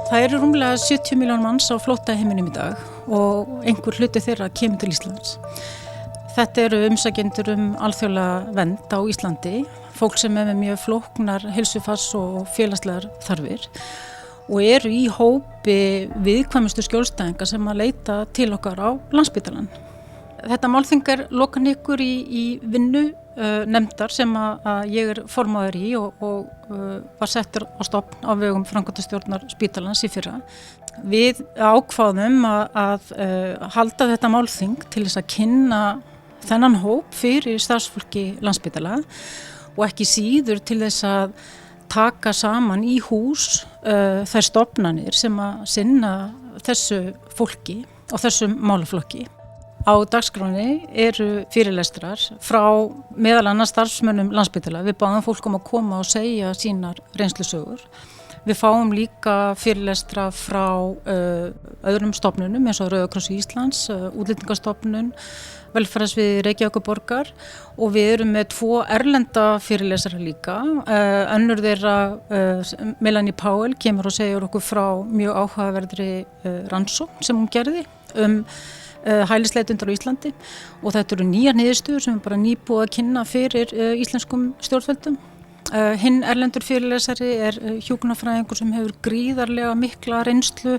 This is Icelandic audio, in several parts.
Það eru rúmlega 70 milljón manns á flótta í heiminum í dag og einhver hluti þeirra kemur til Íslands. Þetta eru umsækjendur alþjóðlega vernd á Íslandi, fólk sem með mjög flóknar heilsufars og félagslegar þarfir og eru í hópi viðkvæmustu skjólstæðinga sem að leita til okkar á Landspítalann. Þetta málþing lokan ykkur í vinnu nefndar sem að ég formaður í og var settur á stofn á vegum framkvæmdastjórnar spítalans í fyrra. Við ákváðum að halda þetta málþing til þess að kynna þennan hóp fyrir starfsfólki Landspítala og ekki síður til þess að taka saman í hús þær stofnanir sem að sinna þessu fólki og þessum málaflokki. Á dagskránni eru fyrirlestrar frá meðal annars starfsmönnum Landspítala. Við báðum fólk að koma og segja sínar reynslusögur. Við fáum líka fyrirlestra frá öðrum stofnunum eins og Rauða krossi Íslands, Útlendingastofnun, Velferðarsvið Reykjavíkurborgar og við erum með 2 erlenda fyrirlesara líka. Önnur þeirra, Melanie Powell, kemur og segir okkur frá mjög áhugaverðri rannsókn sem hún gerði hælisleitendur á Íslandi og þetta eru nýjar niðurstöður sem bara nýbúið að kynna fyrir íslenskum stjórnvöldum. Hinn erlendur fyrirlesari hjúkrunarfræðingur sem hefur gríðarlega mikla reynslu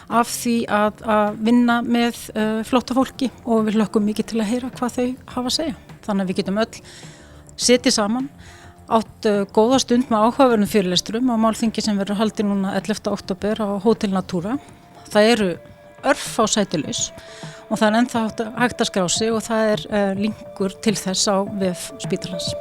af því að vinna með flóttafólki og við hlökkum mikið til að heyra hvað þau hafa að segja. Þannig að við getum öll setið saman, átt góða stund með áhugaverðum fyrirlesturum á málþingi sem verður haldið núna 11. október á Hótel Natura. Það eru örfá sætilaus og það ennþá hægt að skrá sig og það linkur til þess á vef spítalans.